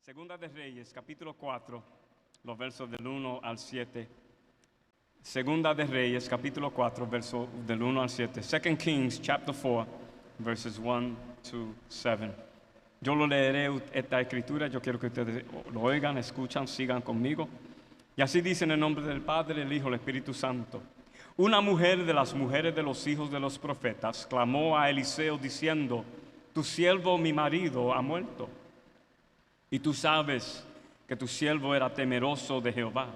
Segunda de Reyes, capítulo 4, los versos del 1 al 7. Segunda de Reyes, capítulo 4, verso del 1 al 7. Second Kings, chapter 4, verses 1 to 7. Yo lo leeré esta escritura, yo quiero que ustedes lo oigan, escuchan, sigan conmigo. Y así dice en el nombre del Padre, el Hijo, el Espíritu Santo. Una mujer de las mujeres de los hijos de los profetas clamó a Eliseo diciendo: tu siervo mi marido ha muerto. Y tú sabes que tu siervo era temeroso de Jehová.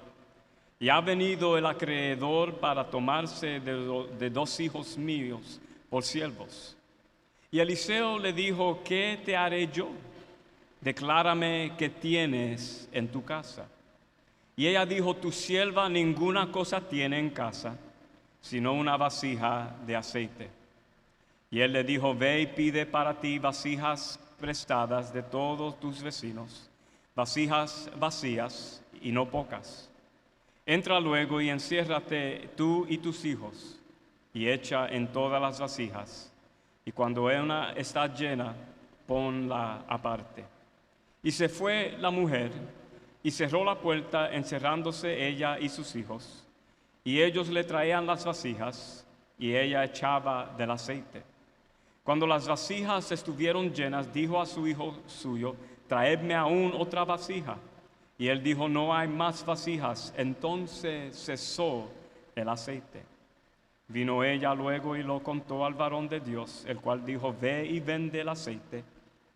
Y ha venido el acreedor para tomarse de dos hijos míos por siervos. Y Eliseo le dijo: ¿qué te haré yo? Declárame qué tienes en tu casa. Y ella dijo: tu sierva ninguna cosa tiene en casa, sino una vasija de aceite. Y él le dijo: ve y pide para ti vasijas prestadas de todos tus vecinos, vasijas vacías y no pocas. Entra luego y enciérrate tú y tus hijos, y echa en todas las vasijas, y cuando una está llena, ponla aparte. Y se fue la mujer, y cerró la puerta, encerrándose ella y sus hijos, y ellos le traían las vasijas, y ella echaba del aceite. Cuando las vasijas estuvieron llenas, dijo a su hijo suyo: traedme aún otra vasija. Y él dijo: no hay más vasijas. Entonces cesó el aceite. Vino ella luego y lo contó al varón de Dios, el cual dijo: ve y vende el aceite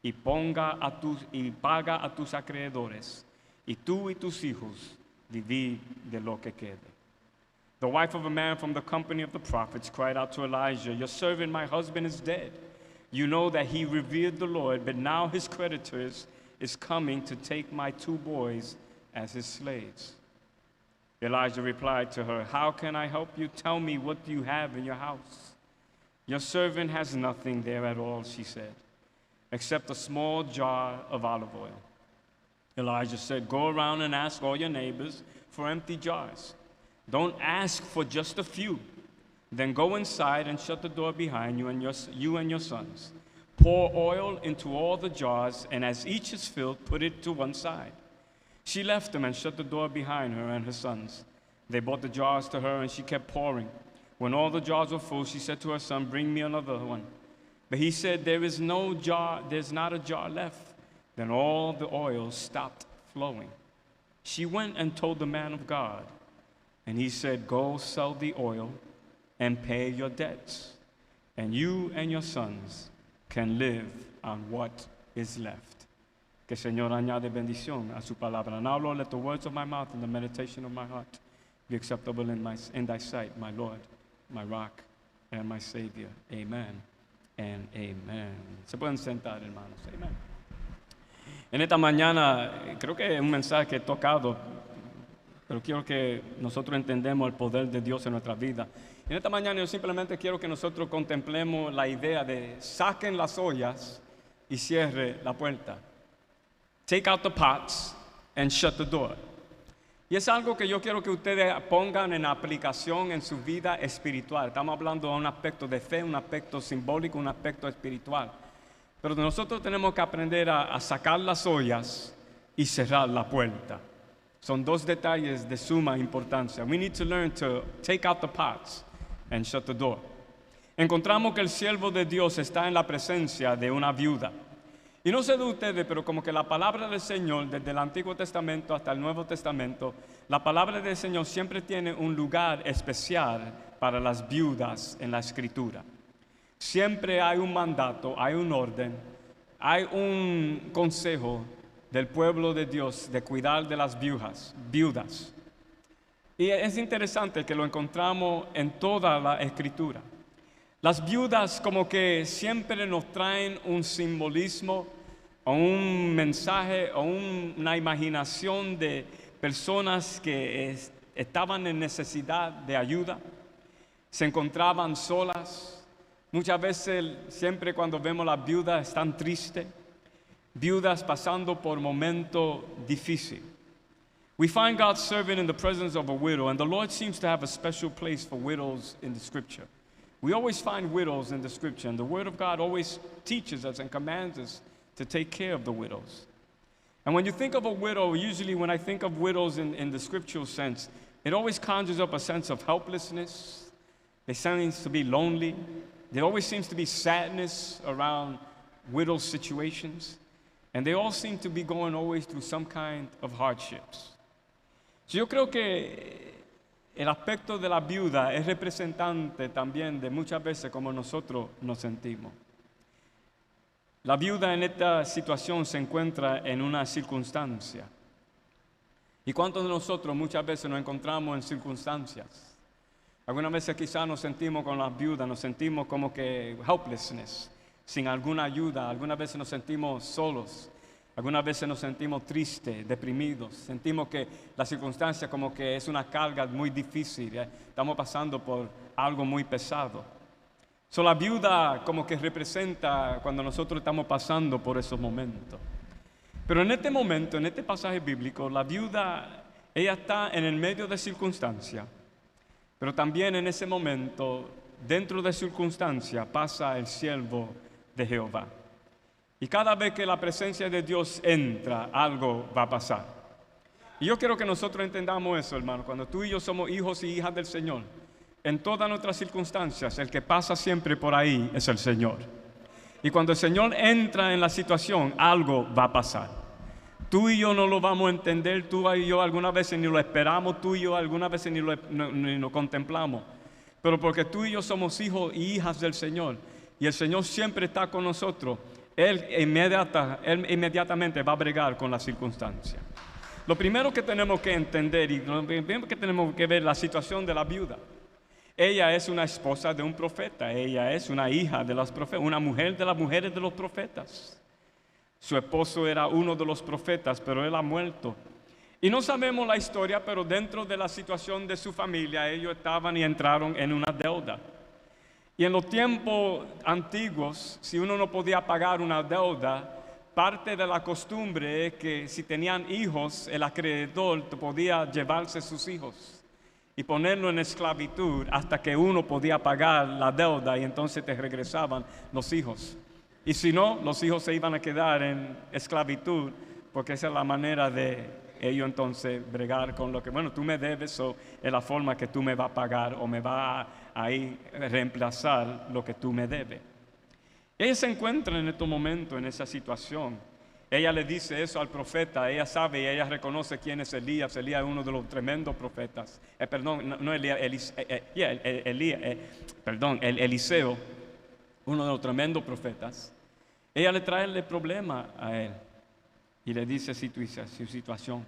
y paga a tus acreedores, y tú y tus hijos vivid de lo que quede. The wife of a man from the company of the prophets cried out to Elijah: your servant, my husband, is dead. You know that he revered the Lord, but now his creditors is coming to take my two boys as his slaves. Elijah replied to her: how can I help you? Tell me, what do you have in your house? Your servant has nothing there at all, she said, except a small jar of olive oil. Elijah said: go around and ask all your neighbors for empty jars. Don't ask for just a few. Then go inside and shut the door behind you and your sons. Pour oil into all the jars, and as each is filled, put it to one side. She left them and shut the door behind her and her sons. They brought the jars to her, and she kept pouring. When all the jars were full, she said to her son: bring me another one. But he said: there's not a jar left. Then all the oil stopped flowing. She went and told the man of God, and he said: go sell the oil and pay your debts, and you and your sons can live on what is left. Que el Señor añade bendición a su palabra. Now, Lord, let the words of my mouth and the meditation of my heart be acceptable in thy sight, my Lord, my rock, and my Savior. Amen and amen. Se pueden sentar, hermanos. Amen. En esta mañana, creo que es un mensaje que he tocado, pero quiero que nosotros entendamos el poder de Dios en nuestra vida. En esta mañana yo simplemente quiero que nosotros contemplemos la idea de saquen las ollas y cierre la puerta. Take out the pots and shut the door. Y es algo que yo quiero que ustedes pongan en aplicación en su vida espiritual. Estamos hablando de un aspecto de fe, un aspecto simbólico, un aspecto espiritual. Pero nosotros tenemos que aprender a sacar las ollas y cerrar la puerta. Son dos detalles de suma importancia. We need to learn to take out the pots and shut the door. Encontramos que el siervo de Dios está en la presencia de una viuda. Y no sé de ustedes, pero como que la palabra del Señor, desde el Antiguo Testamento hasta el Nuevo Testamento, la palabra del Señor siempre tiene un lugar especial para las viudas en la Escritura. Siempre hay un mandato, hay un orden, hay un consejo del pueblo de Dios de cuidar de las viudas. Y es interesante que lo encontramos en toda la Escritura. Las viudas como que siempre nos traen un simbolismo o un mensaje o una imaginación de personas que estaban en necesidad de ayuda, se encontraban solas. Muchas veces, siempre cuando vemos las viudas, están tristes. Viudas pasando por momentos difíciles. We find God's servant in the presence of a widow, and the Lord seems to have a special place for widows in the Scripture. We always find widows in the Scripture, and the Word of God always teaches us and commands us to take care of the widows. And when you think of a widow, usually when I think of widows in the scriptural sense, it always conjures up a sense of helplessness. There seems to be lonely. There always seems to be sadness around widow situations. And they all seem to be going always through some kind of hardships. So yo creo que el aspecto de la viuda es representante también de muchas veces como nosotros nos sentimos. La viuda en esta situación se encuentra en una circunstancia. ¿Y cuántos de nosotros muchas veces nos encontramos en circunstancias? Algunas veces quizás nos sentimos con las viudas, nos sentimos como que helplessness, sin alguna ayuda. Algunas veces nos sentimos solos. Algunas veces nos sentimos tristes, deprimidos. Sentimos que la circunstancia como que es una carga muy difícil. Estamos pasando por algo muy pesado. La viuda como que representa cuando nosotros estamos pasando por esos momentos. Pero en este momento, en este pasaje bíblico, la viuda, ella está en el medio de circunstancia. Pero también en ese momento, dentro de circunstancia, pasa el siervo de Jehová. Y cada vez que la presencia de Dios entra, algo va a pasar. Y yo quiero que nosotros entendamos eso, hermano. Cuando tú y yo somos hijos y hijas del Señor, en todas nuestras circunstancias, el que pasa siempre por ahí es el Señor. Y cuando el Señor entra en la situación, algo va a pasar. Tú y yo no lo vamos a entender, tú y yo algunas veces ni lo esperamos, tú y yo algunas veces ni lo contemplamos. Pero porque tú y yo somos hijos y hijas del Señor, y el Señor siempre está con nosotros, Él inmediatamente va a bregar con la circunstancia. Lo primero que tenemos que entender y lo primero que tenemos que ver la situación de la viuda. Ella es una esposa de un profeta, ella es una hija de los profetas, una mujer de las mujeres de los profetas. Su esposo era uno de los profetas, pero él ha muerto. Y no sabemos la historia, pero dentro de la situación de su familia, ellos estaban y entraron en una deuda. Y en los tiempos antiguos, si uno no podía pagar una deuda, parte de la costumbre es que si tenían hijos, el acreedor podía llevarse sus hijos y ponerlo en esclavitud hasta que uno podía pagar la deuda y entonces te regresaban los hijos. Y si no, los hijos se iban a quedar en esclavitud porque esa es la manera de ellos entonces bregar con lo que, bueno, tú me debes o es la forma que tú me vas a pagar o me vas a reemplazar lo que tú me debes. Ella se encuentra en estos momentos en esa situación. Ella le dice eso al profeta, ella sabe y ella reconoce quién es Elías. Elías es uno de los tremendos profetas. Eliseo, uno de los tremendos profetas. Ella le trae el problema a él y le dice su situación.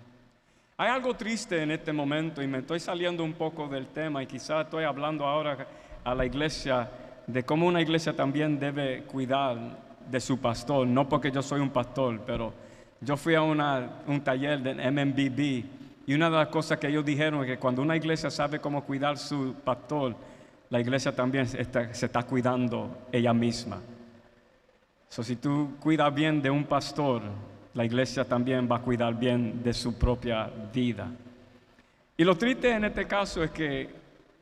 Hay algo triste en este momento y me estoy saliendo un poco del tema y quizás estoy hablando ahora a la iglesia de cómo una iglesia también debe cuidar de su pastor, no porque yo soy un pastor, pero yo fui a un taller de MMBB y una de las cosas que ellos dijeron es que cuando una iglesia sabe cómo cuidar su pastor, la iglesia también se está cuidando ella misma. Si tú cuidas bien de un pastor, la iglesia también va a cuidar bien de su propia vida. Y lo triste en este caso es que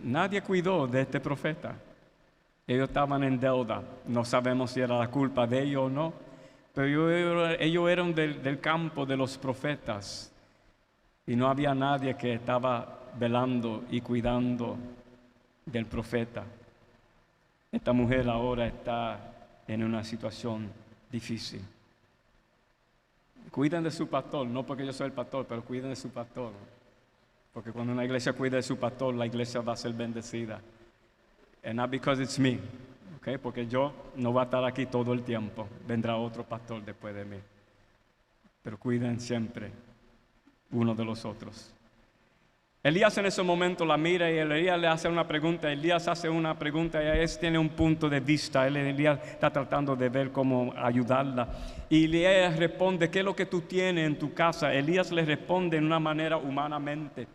nadie cuidó de este profeta. Ellos estaban en deuda, no sabemos si era la culpa de ellos o no, pero ellos eran del campo de los profetas y no había nadie que estaba velando y cuidando del profeta. Esta mujer ahora está en una situación difícil. Cuiden de su pastor, no porque yo soy el pastor, pero cuiden de su pastor, porque cuando una iglesia cuida de su pastor, la iglesia va a ser bendecida. And not because it's me, okay? Porque yo no voy a estar aquí todo el tiempo. Vendrá otro pastor después de mí. Pero cuiden siempre uno de los otros. Elías en ese momento la mira y Elías le hace una pregunta. Elías hace una pregunta y él tiene un punto de vista. Elías está tratando de ver cómo ayudarla. Y Elías responde, ¿qué es lo que tú tienes en tu casa? Elías le responde en una manera humanamente.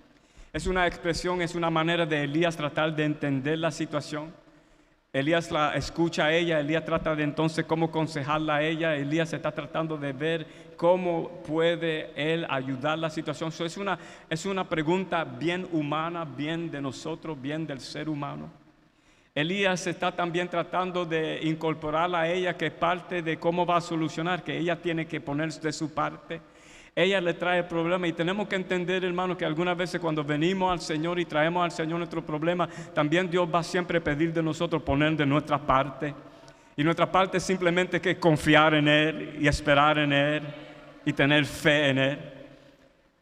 Es una expresión, es una manera de Elías tratar de entender la situación. Elías la escucha a ella, Elías trata de entonces cómo aconsejarla a ella. Elías está tratando de ver cómo puede él ayudar la situación. Es una pregunta bien humana, bien de nosotros, bien del ser humano. Elías está también tratando de incorporarla a ella, que es parte de cómo va a solucionar, que ella tiene que poner de su parte. Ella le trae problemas y tenemos que entender, hermano, que algunas veces cuando venimos al Señor y traemos al Señor nuestro problema, también Dios va siempre a pedir de nosotros poner de nuestra parte. Y nuestra parte es simplemente que confiar en Él y esperar en Él y tener fe en Él.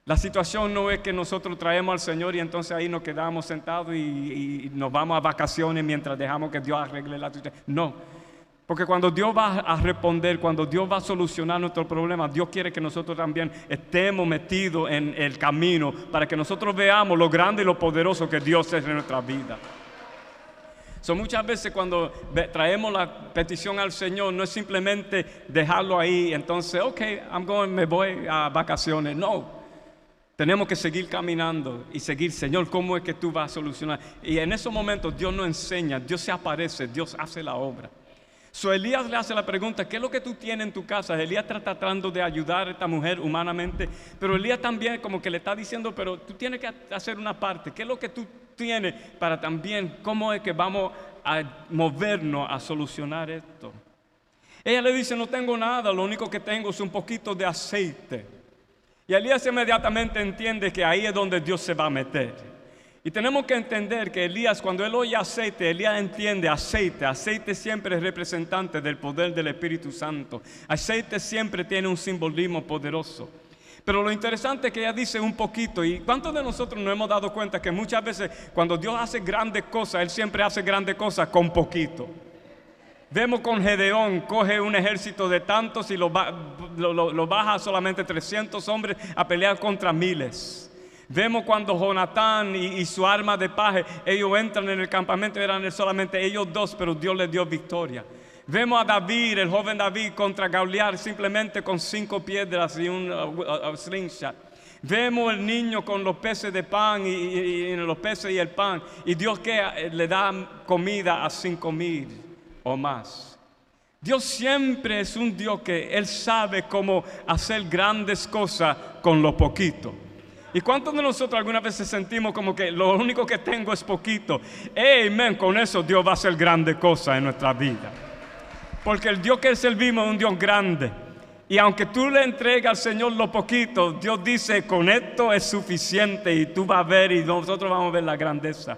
La situación no es que nosotros traemos al Señor y entonces ahí nos quedamos sentados y nos vamos a vacaciones mientras dejamos que Dios arregle la situación. No, porque cuando Dios va a responder, cuando Dios va a solucionar nuestros problemas, Dios quiere que nosotros también estemos metidos en el camino para que nosotros veamos lo grande y lo poderoso que Dios es en nuestra vida. Muchas veces cuando traemos la petición al Señor, no es simplemente dejarlo ahí, entonces, me voy a vacaciones. No. Tenemos que seguir caminando y seguir, Señor, ¿cómo es que tú vas a solucionar? Y en esos momentos Dios nos enseña, Dios se aparece, Dios hace la obra. Elías le hace la pregunta, ¿qué es lo que tú tienes en tu casa? Elías está tratando de ayudar a esta mujer humanamente, pero Elías también como que le está diciendo, pero tú tienes que hacer una parte. ¿Qué es lo que tú tienes para también, cómo es que vamos a movernos a solucionar esto? Ella le dice, no tengo nada, lo único que tengo es un poquito de aceite. Y Elías inmediatamente entiende que ahí es donde Dios se va a meter. Y tenemos que entender que Elías, cuando él oye aceite, Elías entiende aceite. Aceite siempre es representante del poder del Espíritu Santo. Aceite siempre tiene un simbolismo poderoso. Pero lo interesante es que ella dice un poquito. ¿Y cuántos de nosotros nos hemos dado cuenta que muchas veces cuando Dios hace grandes cosas, Él siempre hace grandes cosas con poquito? Vemos con Gedeón, coge un ejército de tantos y lo baja a solamente 300 hombres a pelear contra miles. Vemos cuando Jonatán y su arma de paje, ellos entran en el campamento, eran solamente ellos dos, pero Dios les dio victoria. Vemos a David, el joven David, contra Goliat simplemente con 5 piedras y un slingshot. Vemos el niño con los peces de pan y los peces y el pan, y Dios que le da comida a 5,000 o más. Dios siempre es un Dios que Él sabe cómo hacer grandes cosas con lo poquito. ¿Y cuántos de nosotros algunas veces sentimos como que lo único que tengo es poquito? Amén, con eso Dios va a hacer grandes cosas en nuestra vida. Porque el Dios que servimos es un Dios grande. Y aunque tú le entregas al Señor lo poquito, Dios dice, con esto es suficiente y tú vas a ver y nosotros vamos a ver la grandeza.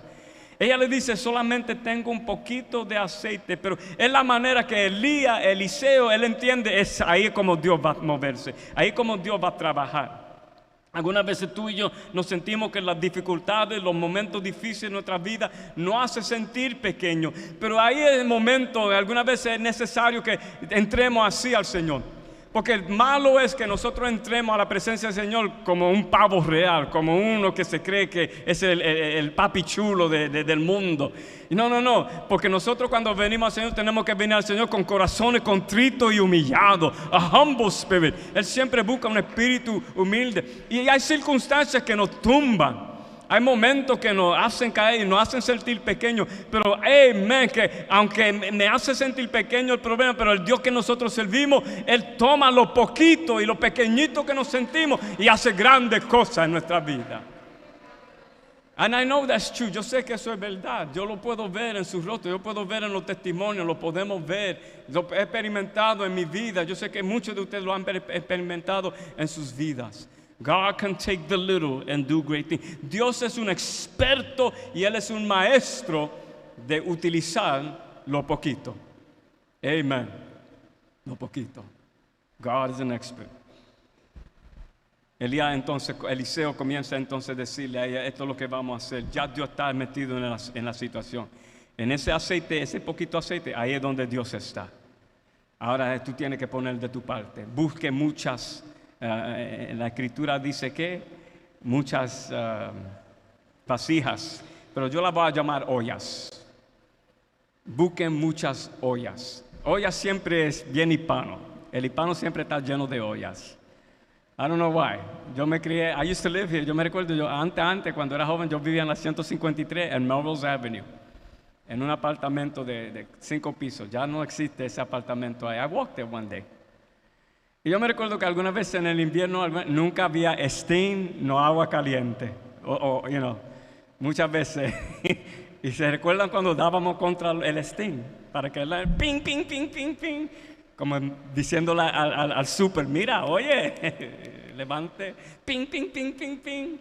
Ella le dice, solamente tengo un poquito de aceite, pero es la manera que Eliseo, él entiende, es ahí como Dios va a moverse, ahí como Dios va a trabajar. Algunas veces tú y yo nos sentimos que las dificultades, los momentos difíciles de nuestra vida nos hacen sentir pequeños, pero ahí es el momento, algunas veces es necesario que entremos así al Señor. Porque el malo es que nosotros entremos a la presencia del Señor como un pavo real, como uno que se cree que es el papi chulo del mundo. Y no, porque nosotros cuando venimos al Señor tenemos que venir al Señor con corazones contritos y humillados, a humble spirit. Él siempre busca un espíritu humilde. Y hay circunstancias que nos tumban. Hay momentos que nos hacen caer y nos hacen sentir pequeños. Pero, amén, que aunque me hace sentir pequeño el problema, pero el Dios que nosotros servimos, Él toma lo poquito y lo pequeñito que nos sentimos y hace grandes cosas en nuestra vida. And I know that's true. Yo sé que eso es verdad. Yo lo puedo ver en sus rostros, yo puedo ver en los testimonios, lo podemos ver. Lo he experimentado en mi vida. Yo sé que muchos de ustedes lo han experimentado en sus vidas. God can take the little and do great things. Dios es un experto y Él es un maestro de utilizar lo poquito. Amen. Lo poquito. God is an expert. Eliseo comienza entonces a decirle a ella, esto es lo que vamos a hacer. Ya Dios está metido en la situación. En ese aceite, ese poquito aceite, ahí es donde Dios está. Ahora tú tienes que poner de tu parte. Busque muchas. La escritura dice que muchas vasijas, pero yo las voy a llamar ollas. Busquen muchas ollas. Ollas siempre es bien hispano. El hispano siempre está lleno de ollas. I don't know why. Yo me crié, I used to live here. Yo me recuerdo, antes cuando era joven, yo vivía en la 153 en Melrose Avenue, en un apartamento de 5 pisos. Ya no existe ese apartamento ahí. I walked there one day. Y yo me recuerdo que algunas veces en el invierno nunca había steam, no agua caliente. Muchas veces. Y se recuerdan cuando dábamos contra el steam, para que la ping, ping, como diciéndole al súper, mira, oye, levante, ping, ping, ping, ping, ping.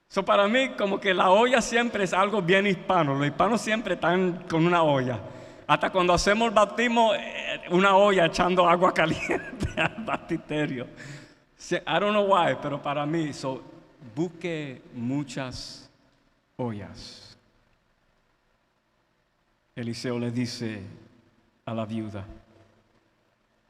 So para mí como que la olla siempre es algo bien hispano. Los hispanos siempre están con una olla. Hasta cuando hacemos el bautismo, una olla echando agua caliente al baptisterio. I don't know why, pero para mí, busque muchas ollas. Eliseo le dice a la viuda.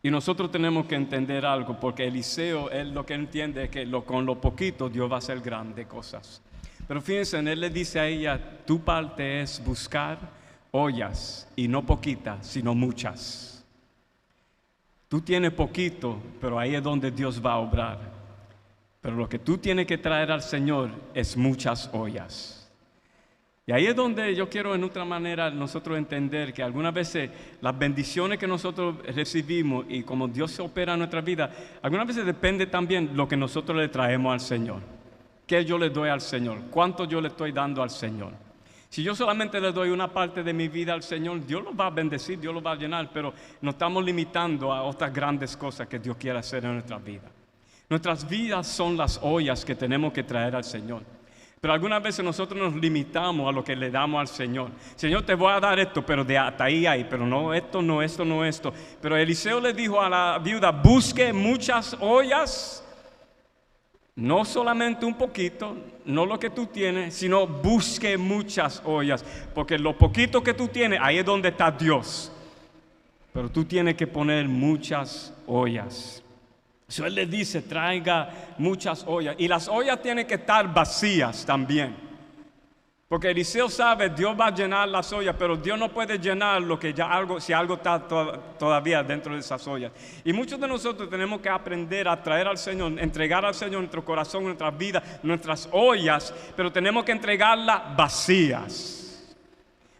Y nosotros tenemos que entender algo, porque Eliseo, él lo que entiende es que con lo poquito Dios va a hacer grandes cosas. Pero fíjense, él le dice a ella, tu parte es buscar ollas, y no poquitas, sino muchas. Tú tienes poquito, pero ahí es donde Dios va a obrar. Pero lo que tú tienes que traer al Señor es muchas ollas. Y ahí es donde yo quiero en otra manera nosotros entender que algunas veces las bendiciones que nosotros recibimos y como Dios se opera en nuestra vida, algunas veces depende también lo que nosotros le traemos al Señor. ¿Qué yo le doy al Señor? ¿Cuánto yo le estoy dando al Señor? Si yo solamente le doy una parte de mi vida al Señor, Dios lo va a bendecir, Dios lo va a llenar, pero nos estamos limitando a otras grandes cosas que Dios quiere hacer en nuestra vida. Nuestras vidas son las ollas que tenemos que traer al Señor. Pero algunas veces nosotros nos limitamos a lo que le damos al Señor. Señor, te voy a dar esto, pero de hasta ahí, pero no esto, no esto, no esto. Pero Eliseo le dijo a la viuda, busque muchas ollas, no solamente un poquito, no lo que tú tienes, sino busque muchas ollas. Porque lo poquito que tú tienes, ahí es donde está Dios. Pero tú tienes que poner muchas ollas. Él le dice, traiga muchas ollas. Y las ollas tienen que estar vacías también. Porque Eliseo sabe, Dios va a llenar las ollas, pero Dios no puede llenar lo que si algo está todavía dentro de esas ollas. Y muchos de nosotros tenemos que aprender a traer al Señor, entregar al Señor nuestro corazón, nuestras vidas, nuestras ollas, pero tenemos que entregarlas vacías.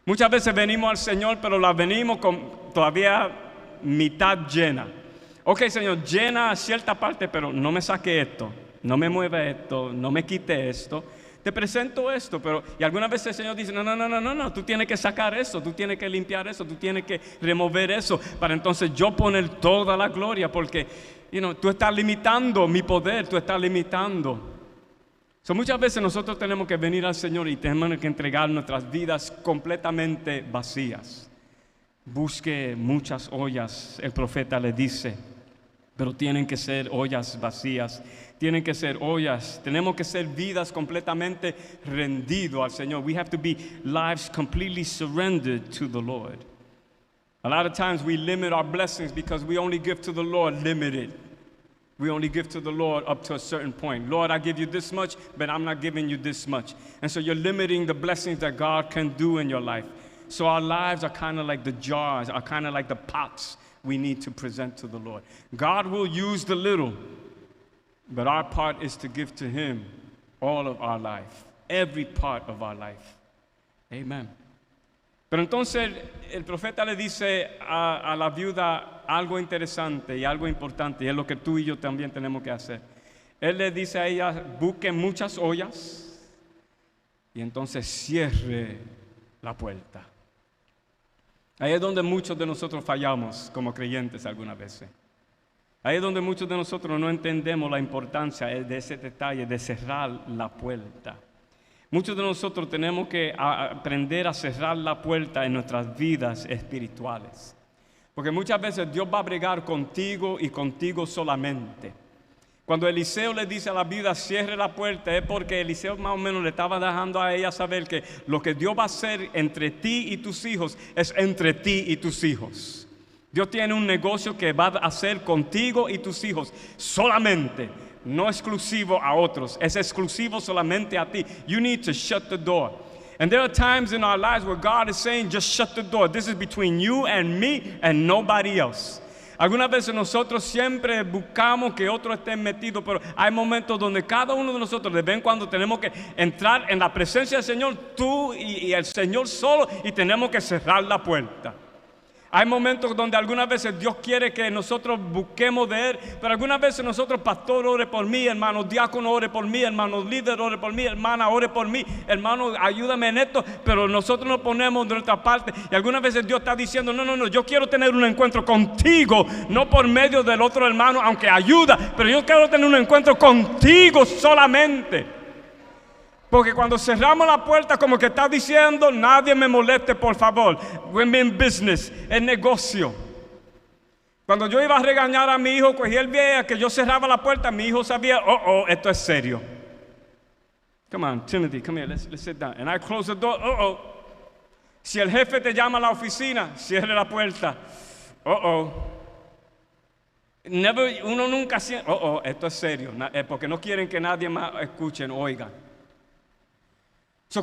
Muchas veces venimos al Señor, pero las venimos con todavía mitad llena. Ok, Señor, llena cierta parte, pero no me saque esto, no me mueva esto, no me quite esto. Te presento esto, y algunas veces el Señor dice, no, tú tienes que sacar eso, tú tienes que limpiar eso, tú tienes que remover eso, para entonces yo poner toda la gloria, porque tú estás limitando mi poder, tú estás limitando. Muchas veces nosotros tenemos que venir al Señor y tenemos que entregar nuestras vidas completamente vacías. Busque muchas ollas, el profeta le dice, pero tienen que ser ollas vacías, tienen que ser ollas, tenemos que ser vidas completamente rendidos al Señor. We have to be lives completely surrendered to the Lord. A lot of times we limit our blessings because we only give to the Lord limited. We only give to the Lord up to a certain point. Lord, I give you this much, but I'm not giving you this much. And so you're limiting the blessings that God can do in your life. So our lives are kind of like the jars, are kind of like the pots we need to present to the Lord. God will use the little, but our part is to give to Him all of our life, every part of our life. Amen. Pero entonces el profeta le dice a la viuda algo interesante y algo importante, y es lo que tú y yo también tenemos que hacer. Él le dice a ella, busque muchas ollas y entonces cierre la puerta. Ahí es donde muchos de nosotros fallamos como creyentes algunas veces. Ahí es donde muchos de nosotros no entendemos la importancia de ese detalle de cerrar la puerta. Muchos de nosotros tenemos que aprender a cerrar la puerta en nuestras vidas espirituales. Porque muchas veces Dios va a bregar contigo y contigo solamente. Cuando Eliseo le dice a la viuda cierre la puerta, es porque Eliseo más o menos le estaba dejando a ella saber que lo que Dios va a hacer entre ti y tus hijos es entre ti y tus hijos. Dios tiene un negocio que va a hacer contigo y tus hijos solamente, no exclusivo a otros, es exclusivo solamente a ti. You need to shut the door. And there are times in our lives where God is saying just shut the door. This is between you and me and nobody else. Algunas veces nosotros siempre buscamos que otros estén metidos, pero hay momentos donde cada uno de nosotros de vez en cuando tenemos que entrar en la presencia del Señor, tú y el Señor solo, y tenemos que cerrar la puerta. Hay momentos donde algunas veces Dios quiere que nosotros busquemos de Él, pero algunas veces nosotros, pastor, ore por mí, hermano, diácono, ore por mí, hermano, líder, ore por mí, hermana, ore por mí, hermano, ayúdame en esto, pero nosotros nos ponemos de nuestra parte y algunas veces Dios está diciendo, no, yo quiero tener un encuentro contigo, no por medio del otro hermano, aunque ayuda, pero yo quiero tener un encuentro contigo solamente. Porque cuando cerramos la puerta, como que está diciendo, nadie me moleste, por favor. We're in business, es negocio. Cuando yo iba a regañar a mi hijo, pues él veía que yo cerraba la puerta, mi hijo sabía, esto es serio. Come on, Timothy, come here, let's sit down. And I close the door, Si el jefe te llama a la oficina, cierre la puerta. Uno nunca siente, esto es serio, porque no quieren que nadie más escuche o oiga.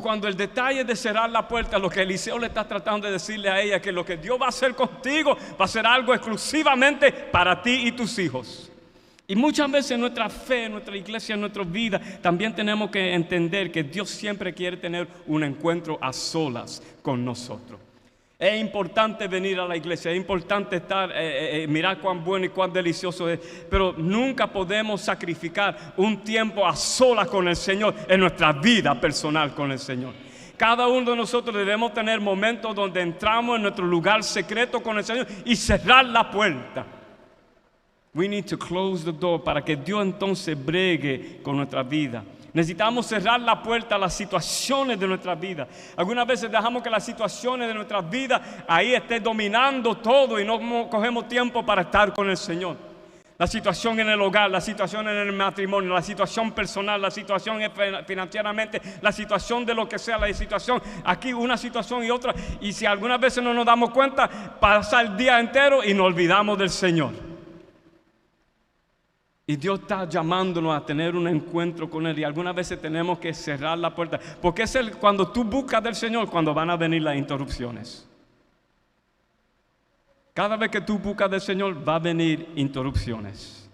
Cuando el detalle de cerrar la puerta, lo que Eliseo le está tratando de decirle a ella, que lo que Dios va a hacer contigo va a ser algo exclusivamente para ti y tus hijos. Y muchas veces en nuestra fe, en nuestra iglesia, en nuestra vida, también tenemos que entender que Dios siempre quiere tener un encuentro a solas con nosotros. Es importante venir a la iglesia, es importante estar, mirar cuán bueno y cuán delicioso es, pero nunca podemos sacrificar un tiempo a solas con el Señor en nuestra vida personal con el Señor. Cada uno de nosotros debemos tener momentos donde entramos en nuestro lugar secreto con el Señor y cerrar la puerta. We need to close the door para que Dios entonces bregue con nuestra vida. Necesitamos cerrar la puerta a las situaciones de nuestra vida. Algunas veces dejamos que las situaciones de nuestra vida ahí estén dominando todo y no cogemos tiempo para estar con el Señor. La situación en el hogar, la situación en el matrimonio, la situación personal, la situación financieramente, la situación de lo que sea, la situación aquí, una situación y otra. Y si algunas veces no nos damos cuenta, pasa el día entero y nos olvidamos del Señor. Y Dios está llamándonos a tener un encuentro con Él. Y algunas veces tenemos que cerrar la puerta. Porque es cuando tú buscas del Señor, cuando van a venir las interrupciones. Cada vez que tú buscas del Señor, va a venir interrupciones.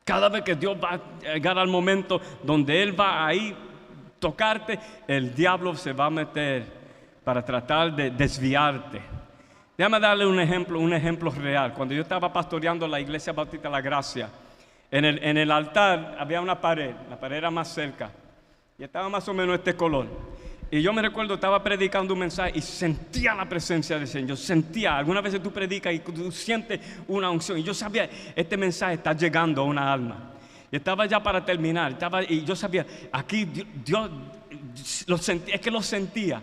Cada vez que Dios va a llegar al momento donde Él va a ir tocarte, el diablo se va a meter para tratar de desviarte. Déjame darle un ejemplo real. Cuando yo estaba pastoreando la Iglesia Bautista La Gracia, en el altar había una pared, la pared era más cerca y estaba más o menos este color. Y yo me recuerdo, estaba predicando un mensaje y sentía la presencia del Señor. Sentía, algunas veces tú predicas y tú sientes una unción. Y yo sabía, este mensaje está llegando a una alma. Y estaba ya para terminar, y yo sabía, aquí Dios lo sentía, es que lo sentía.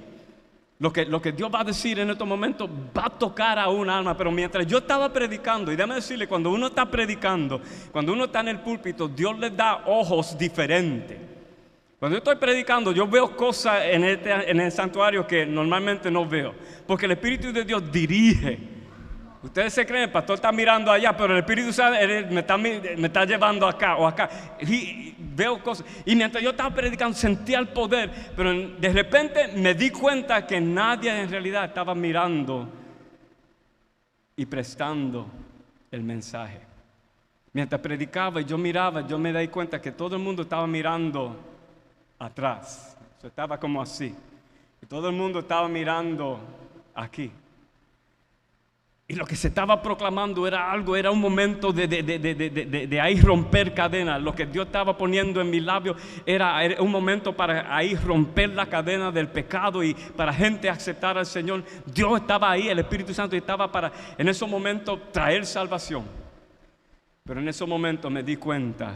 Lo que Dios va a decir en estos momentos va a tocar a un alma. Pero mientras yo estaba predicando, y déjame decirle, cuando uno está predicando, cuando uno está en el púlpito, Dios le da ojos diferentes. Cuando yo estoy predicando, yo veo cosas en el santuario que normalmente no veo, porque el Espíritu de Dios dirige. Ustedes se creen, el pastor está mirando allá, pero el Espíritu Santo me está llevando acá o acá. Y veo cosas. Y mientras yo estaba predicando, sentía el poder, pero de repente me di cuenta que nadie en realidad estaba mirando y prestando el mensaje. Mientras predicaba y yo miraba, yo me di cuenta que todo el mundo estaba mirando atrás. Estaba como así. Y todo el mundo estaba mirando aquí. Y lo que se estaba proclamando era un momento de ahí romper cadenas. Lo que Dios estaba poniendo en mis labios era un momento para ahí romper la cadena del pecado y para gente aceptar al Señor. Dios estaba ahí, el Espíritu Santo estaba para en esos momentos traer salvación. Pero en esos momentos me di cuenta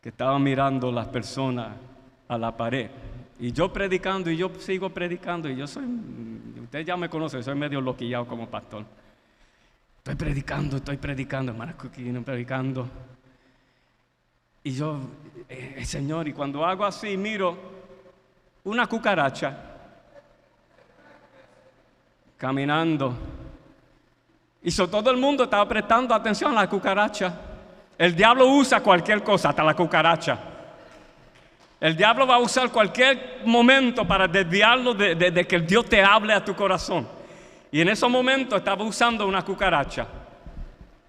que estaba mirando las personas a la pared. Y yo predicando, y yo sigo predicando, y ustedes ya me conocen, soy medio loquillado como pastor. Estoy predicando, hermana Cookie, predicando. Y yo, Señor, y cuando hago así, miro una cucaracha caminando. Y todo el mundo estaba prestando atención a la cucaracha. El diablo usa cualquier cosa, hasta la cucaracha. El diablo va a usar cualquier momento para desviarlo de que Dios te hable a tu corazón. Y en esos momentos estaba usando una cucaracha.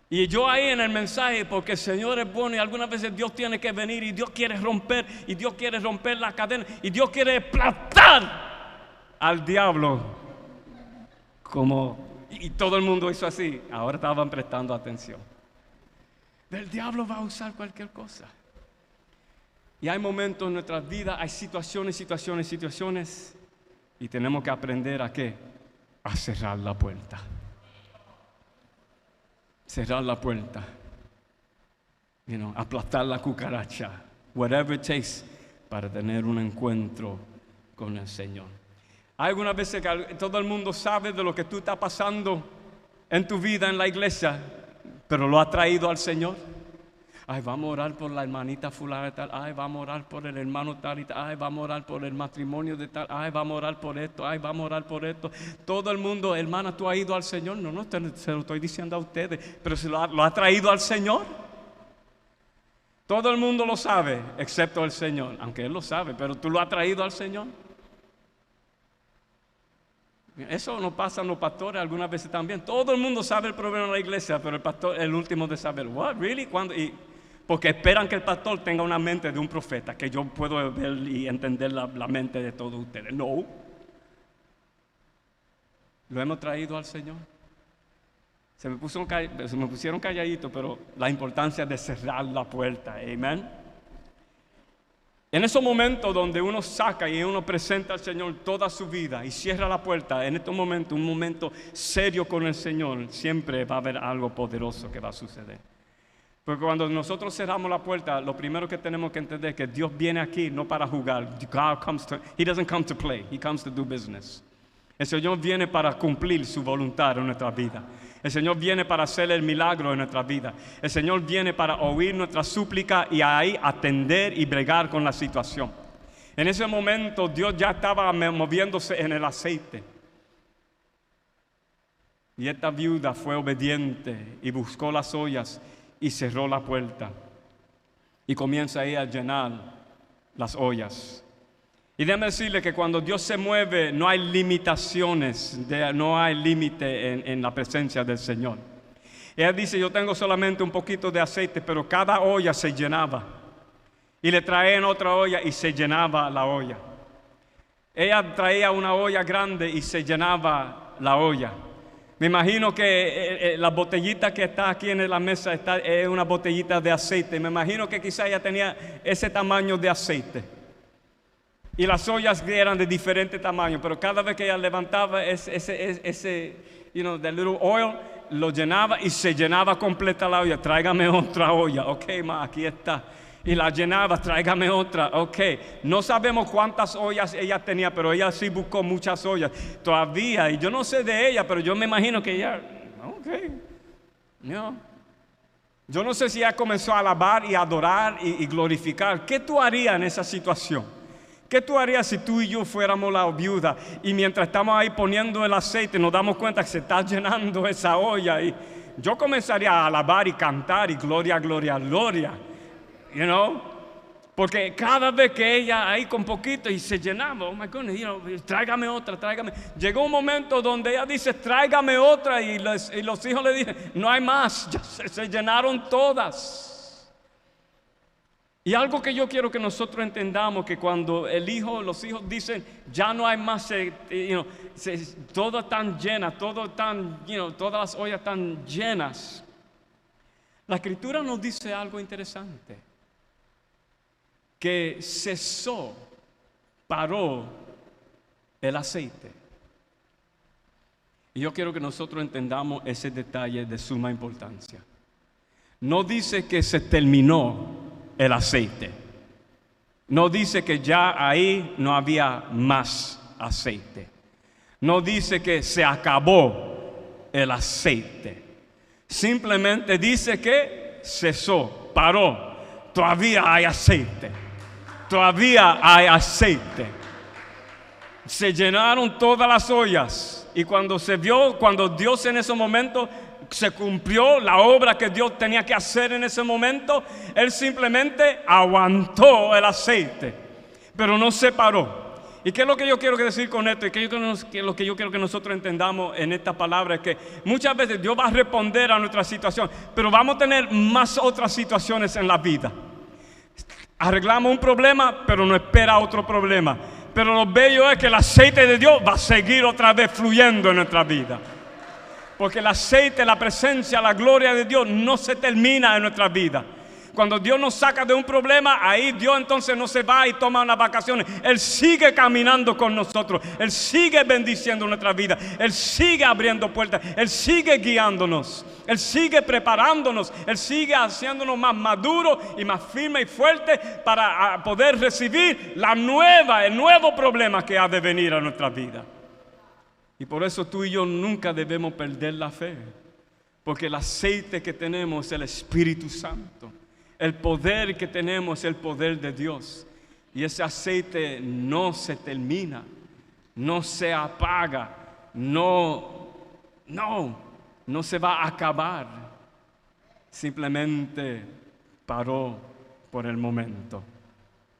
Y yo ahí en el mensaje, porque el Señor es bueno y algunas veces Dios tiene que venir y Dios quiere romper, y Dios quiere romper la cadena, y Dios quiere aplastar al diablo. Y todo el mundo hizo así. Ahora estaban prestando atención. El diablo va a usar cualquier cosa. Y hay momentos en nuestras vidas, hay situaciones. Y tenemos que aprender ¿a qué? A cerrar la puerta. Cerrar la puerta. Aplastar la cucaracha. Whatever it takes para tener un encuentro con el Señor. Hay algunas veces que todo el mundo sabe de lo que tú estás pasando en tu vida en la iglesia, pero lo ha traído al Señor. Ay, vamos a orar por la hermanita fulana de tal. Ay, vamos a orar por el hermano tal y tal. Ay, vamos a orar por el matrimonio de tal. Ay, vamos a orar por esto. Ay, vamos a orar por esto. Todo el mundo, hermana, ¿tú has ido al Señor? No, se lo estoy diciendo a ustedes. Pero se lo ha traído al Señor. Todo el mundo lo sabe, excepto el Señor. Aunque Él lo sabe, pero tú lo has traído al Señor. Eso nos pasa a los pastores algunas veces también. Todo el mundo sabe el problema de la iglesia, pero el pastor es el último de saber. What, really? ¿Cuándo? Porque esperan que el pastor tenga una mente de un profeta, que yo puedo ver y entender la mente de todos ustedes. No. Lo hemos traído al Señor. Se me pusieron calladitos, pero la importancia de cerrar la puerta. Amén. En esos momentos donde uno saca y uno presenta al Señor toda su vida y cierra la puerta, en estos momentos, un momento serio con el Señor, siempre va a haber algo poderoso que va a suceder. Porque cuando nosotros cerramos la puerta, lo primero que tenemos que entender es que Dios viene aquí no para jugar. He doesn't come to play, He comes to do business. El Señor viene para cumplir su voluntad en nuestra vida. El Señor viene para hacer el milagro en nuestra vida. El Señor viene para oír nuestra súplica y ahí atender y bregar con la situación. En ese momento Dios ya estaba moviéndose en el aceite. Y esta viuda fue obediente y buscó las ollas y cerró la puerta. Y comienza ahí a llenar las ollas. Y déjame decirle que cuando Dios se mueve no hay limitaciones, no hay límite en la presencia del Señor. Ella dice, yo tengo solamente un poquito de aceite, pero cada olla se llenaba. Y le traían otra olla y se llenaba la olla. Ella traía una olla grande y se llenaba la olla. Me imagino que la botellita que está aquí en la mesa es una botellita de aceite. Me imagino que quizá ella tenía ese tamaño de aceite. Y las ollas eran de diferente tamaño, pero cada vez que ella levantaba ese the little oil, lo llenaba y se llenaba completa la olla. Tráigame otra olla. Ok, ma, aquí está. Y la llenaba, tráigame otra. Ok, no sabemos cuántas ollas ella tenía, pero ella sí buscó muchas ollas. Todavía, y yo no sé de ella, pero yo me imagino que ella, yo no sé si ella comenzó a alabar y adorar y glorificar. ¿Qué tú harías en esa situación? ¿Qué tú harías si tú y yo fuéramos la viuda y mientras estamos ahí poniendo el aceite nos damos cuenta que se está llenando esa olla? Y yo comenzaría a alabar y cantar y gloria, gloria, gloria. Porque cada vez que ella ahí con poquito y se llenaba, oh my goodness, tráigame otra, tráigame. Llegó un momento donde ella dice, tráigame otra, y los hijos le dicen, no hay más, ya se llenaron todas. Y algo que yo quiero que nosotros entendamos, que cuando los hijos dicen, ya no hay más, todo tan llena, todas las ollas tan llenas. La Escritura nos dice algo interesante, que cesó, paró el aceite. Y yo quiero que nosotros entendamos ese detalle de suma importancia. No dice que se terminó el aceite. No dice que ya ahí no había más aceite. No dice que se acabó el aceite. Simplemente dice que cesó, paró. Todavía hay aceite. Todavía hay aceite. Se llenaron todas las ollas. Y cuando Dios en ese momento se cumplió la obra que Dios tenía que hacer en ese momento, Él simplemente aguantó el aceite, pero no se paró. ¿Y qué es lo que yo quiero decir con esto? Y lo que yo quiero que nosotros entendamos en esta palabra es que muchas veces Dios va a responder a nuestra situación, pero vamos a tener más otras situaciones en la vida. Arreglamos un problema, pero no espera otro problema. Pero lo bello es que el aceite de Dios va a seguir otra vez fluyendo en nuestra vida. Porque el aceite, la presencia, la gloria de Dios no se termina en nuestra vida. Cuando Dios nos saca de un problema, ahí Dios entonces no se va y toma unas vacaciones. Él sigue caminando con nosotros. Él sigue bendiciendo nuestra vida. Él sigue abriendo puertas. Él sigue guiándonos. Él sigue preparándonos. Él sigue haciéndonos más maduros y más firmes y fuertes para poder recibir el nuevo problema que ha de venir a nuestra vida. Y por eso tú y yo nunca debemos perder la fe. Porque el aceite que tenemos es el Espíritu Santo. El poder que tenemos es el poder de Dios. Y ese aceite no se termina, no se apaga, no se va a acabar. Simplemente paró por el momento,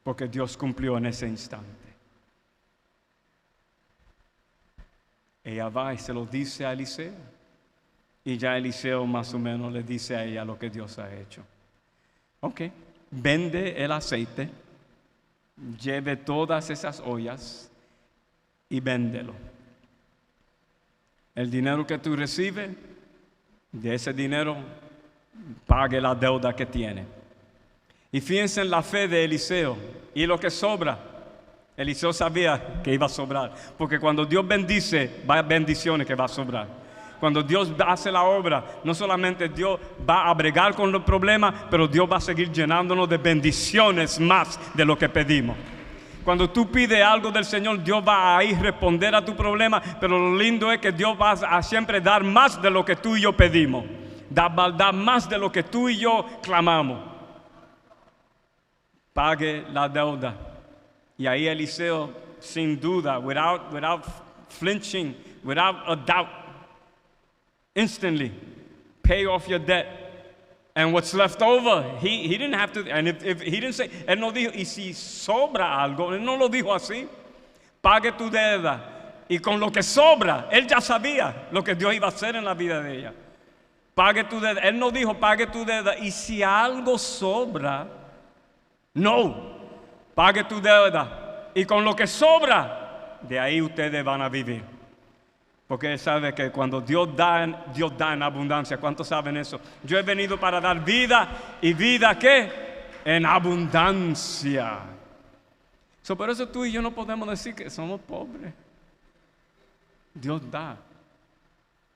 porque Dios cumplió en ese instante. Ella va y se lo dice a Eliseo. Y ya Eliseo más o menos le dice a ella lo que Dios ha hecho. Ok, vende el aceite, lleve todas esas ollas y véndelo. El dinero que tú recibes, de ese dinero, pague la deuda que tiene. Y fíjense en la fe de Eliseo y lo que sobra. Eliseo sabía que iba a sobrar, porque cuando Dios bendice, va a bendiciones que va a sobrar. Cuando Dios hace la obra, no solamente Dios va a bregar con los problemas, pero Dios va a seguir llenándonos de bendiciones más de lo que pedimos. Cuando tú pides algo del Señor, Dios va a ir a responder a tu problema, pero lo lindo es que Dios va a siempre dar más de lo que tú y yo pedimos. Dar más de lo que tú y yo clamamos. Pague la deuda. Y ahí Eliseo, sin duda, without flinching, without a doubt, instantly pay off your debt, and what's left over, he didn't have to. And if he didn't say, él no dijo, y si sobra algo, él no lo dijo así. Pague tu deuda, y con lo que sobra, él ya sabía lo que Dios iba a hacer en la vida de ella. Pague tu deuda. Él no dijo pague tu deuda, y si algo sobra, no, pague tu deuda, y con lo que sobra, de ahí ustedes van a vivir. Porque Él sabe que cuando Dios da en abundancia. ¿Cuántos saben eso? Yo he venido para dar vida. ¿Y vida qué? En abundancia. Por eso tú y yo no podemos decir que somos pobres. Dios da.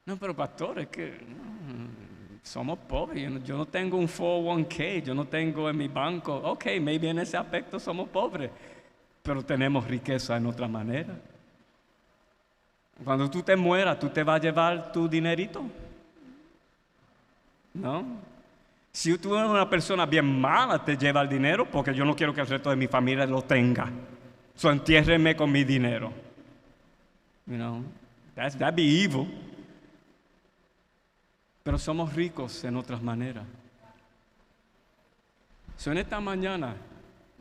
No, pero pastor, es que somos pobres. Yo no tengo un 401k. Yo no tengo en mi banco. Ok, maybe en ese aspecto somos pobres. Pero tenemos riqueza en otra manera. Cuando tú te mueras, ¿tú te vas a llevar tu dinerito? ¿No? Si tú eres una persona bien mala, te lleva el dinero, porque yo no quiero que el resto de mi familia lo tenga. Entiérrenme con mi dinero. You know, that'd be evil. Pero somos ricos en otras maneras. En esta mañana,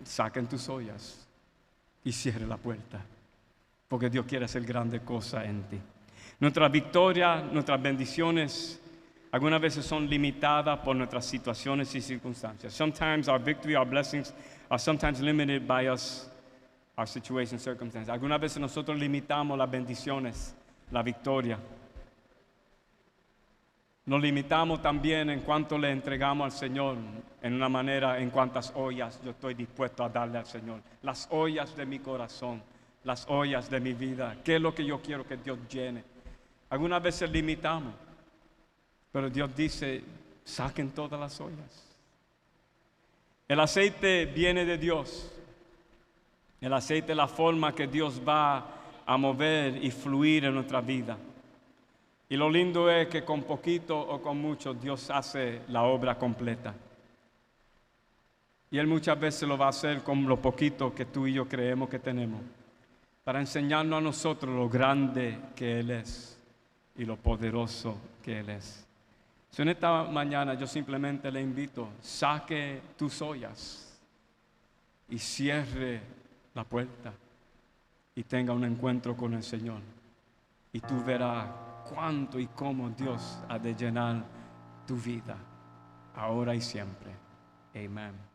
saquen tus ollas y cierre la puerta. Porque Dios quiere hacer grandes cosas en ti. Nuestras victorias, nuestras bendiciones, algunas veces son limitadas por nuestras situaciones y circunstancias. Sometimes our victory, our blessings are sometimes limited by us, our situation, circumstances. Algunas veces nosotros limitamos las bendiciones, la victoria. Nos limitamos también en cuanto le entregamos al Señor, en una manera, en cuántas ollas yo estoy dispuesto a darle al Señor. Las ollas de mi corazón. Las ollas de mi vida, qué es lo que yo quiero que Dios llene. Algunas veces limitamos, pero Dios dice, saquen todas las ollas. El aceite viene de Dios. El aceite es la forma que Dios va a mover y fluir en nuestra vida. Y lo lindo es que con poquito o con mucho Dios hace la obra completa. Y Él muchas veces lo va a hacer con lo poquito que tú y yo creemos que tenemos, para enseñarnos a nosotros lo grande que Él es y lo poderoso que Él es. En esta mañana yo simplemente le invito, saque tus ollas y cierre la puerta y tenga un encuentro con el Señor. Y tú verás cuánto y cómo Dios ha de llenar tu vida, ahora y siempre. Amén.